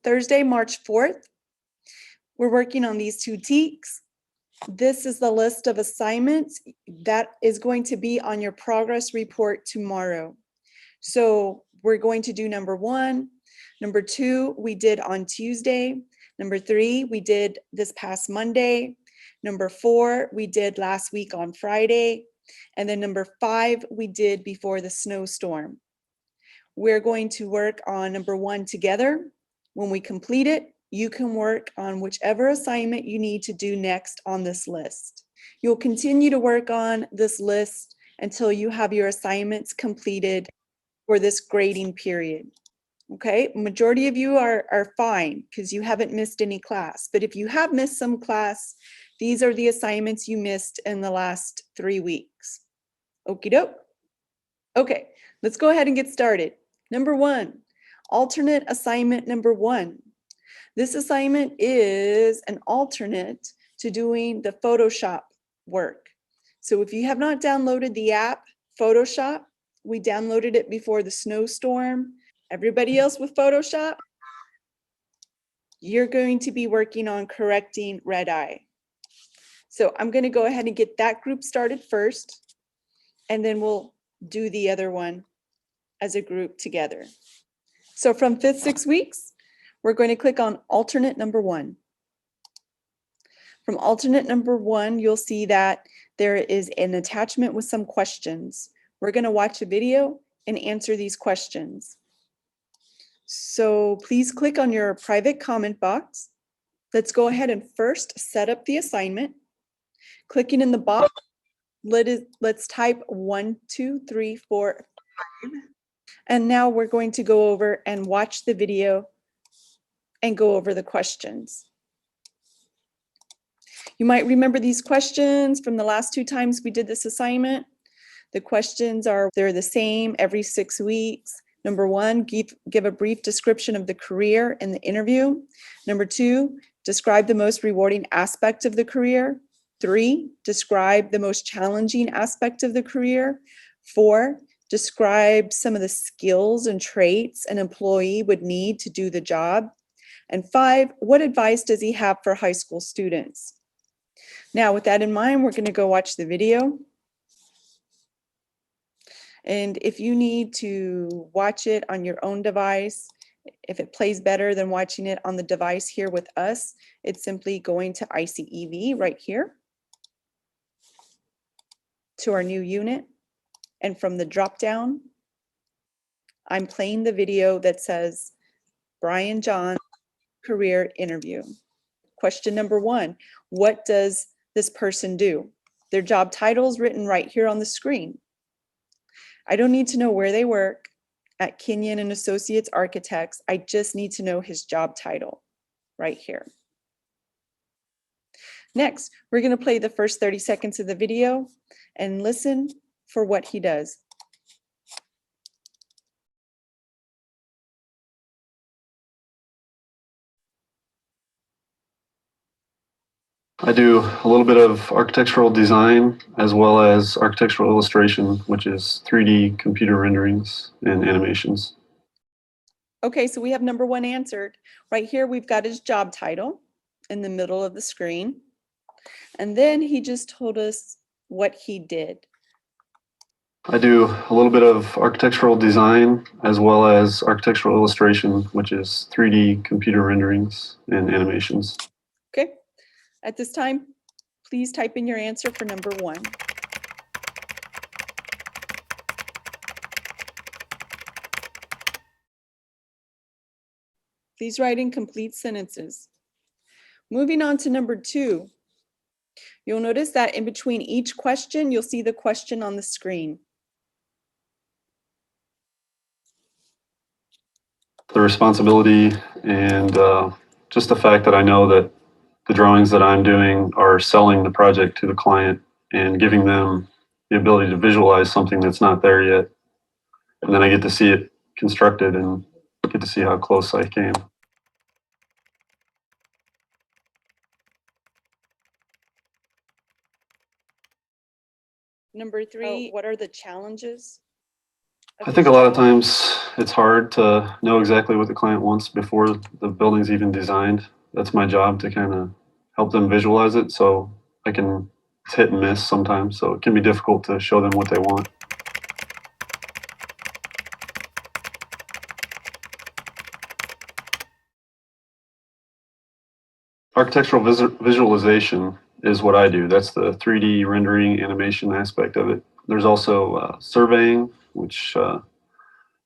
Thursday, March 4th. We're working on these two TEKs. This is the list of assignments that is going to be on your progress report tomorrow. So we're going to do number 1. Number 2, we did on Tuesday. Number 3, we did this past Monday. Number 4, we did last week on Friday. And then number 5, we did before the snowstorm. We're going to work on number 1 together. When we complete it, you can work on whichever assignment you need to do next on this list. You'll continue to work on this list until you have your assignments completed for this grading period. Okay, majority of you are fine because you haven't missed any class. But if you have missed some class, these are the assignments you missed in the last 3 weeks. Okie doke. Okay, let's go ahead and get started. Number 1, alternate assignment number 1. This assignment is an alternate to doing the Photoshop work. So if you have not downloaded the app, Photoshop, we downloaded it before the snowstorm. Everybody else with Photoshop, you're going to be working on correcting red eye. So I'm going to go ahead and get that group started first, and then we'll do the other one as a group together. So from 5th, 6 weeks, we're going to click on alternate number 1. From alternate number 1, you'll see that there is an attachment with some questions. We're going to watch a video and answer these questions. So please click on your private comment box. Let's go ahead and first set up the assignment. Clicking in the box, let's type 1, 2, 3, 4, 5. And now we're going to go over and watch the video and go over the questions. You might remember these questions from the last 2 times we did this assignment. The questions they're the same every 6 weeks. Number 1, give a brief description of the career in the interview. Number 2, describe the most rewarding aspect of the career. 3, describe the most challenging aspect of the career. 4, describe some of the skills and traits an employee would need to do the job. And 5, what advice does he have for high school students? Now, with that in mind, we're going to go watch the video. And if you need to watch it on your own device, if it plays better than watching it on the device here with us, it's simply going to ICEV right here to our new unit. And from the drop down, I'm playing the video that says Brian John career interview. Question number 1, what does this person do? Their job title is written right here on the screen. I don't need to know where they work at Kenyon and Associates Architects. I just need to know his job title right here. Next, we're going to play the first 30 seconds of the video and listen for what he does. I do a little bit of architectural design as well as architectural illustration, which is 3D computer renderings and animations. Okay, so we have number 1 answered. Right here, we've got his job title in the middle of the screen. And then he just told us what he did. I do a little bit of architectural design as well as architectural illustration, which is 3D computer renderings and animations. Okay, at this time, please type in your answer for number 1. Please write in complete sentences. Moving on to number 2. You'll notice that in between each question, you'll see the question on the screen. The responsibility and just the fact that I know that the drawings that I'm doing are selling the project to the client and giving them the ability to visualize something that's not there yet. And then I get to see it constructed and get to see how close I came. Number 3, what are the challenges? I think a lot of times it's hard to know exactly what the client wants before the building's even designed. That's my job to kind of help them visualize it. So I can, it's hit and miss sometimes. So it can be difficult to show them what they want. Architectural visualization is what I do. That's the 3D rendering animation aspect of it. There's also surveying, which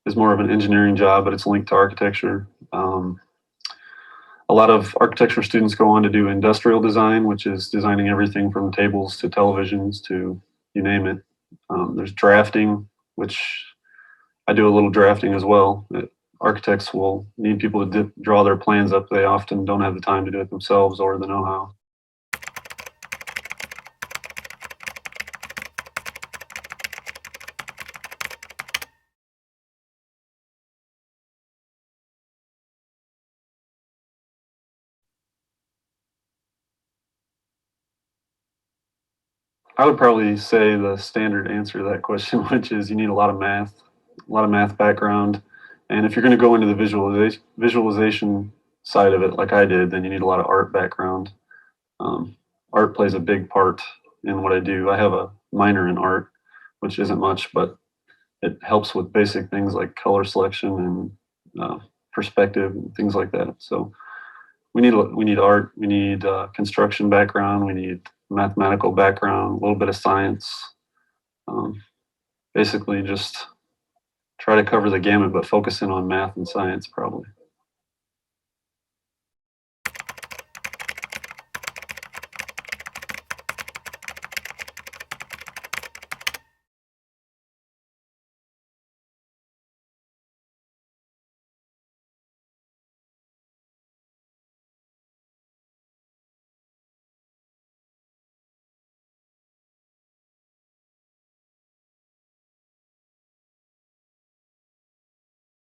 is more of an engineering job, but it's linked to architecture. A lot of architecture students go on to do industrial design, which is designing everything from tables to televisions to you name it. There's drafting, which I do a little drafting as well. Architects will need people to draw their plans up. They often don't have the time to do it themselves or the know-how. I would probably say the standard answer to that question, which is you need a lot of math background. And if you're going to go into the visualization side of it, like I did, then you need a lot of art background. Art plays a big part in what I do. I have a minor in art, which isn't much, but it helps with basic things like color selection and perspective and things like that. So we need art, we need construction background, we need mathematical background, a little bit of science. Um, Basically, just try to cover the gamut, but focus in on math and science probably.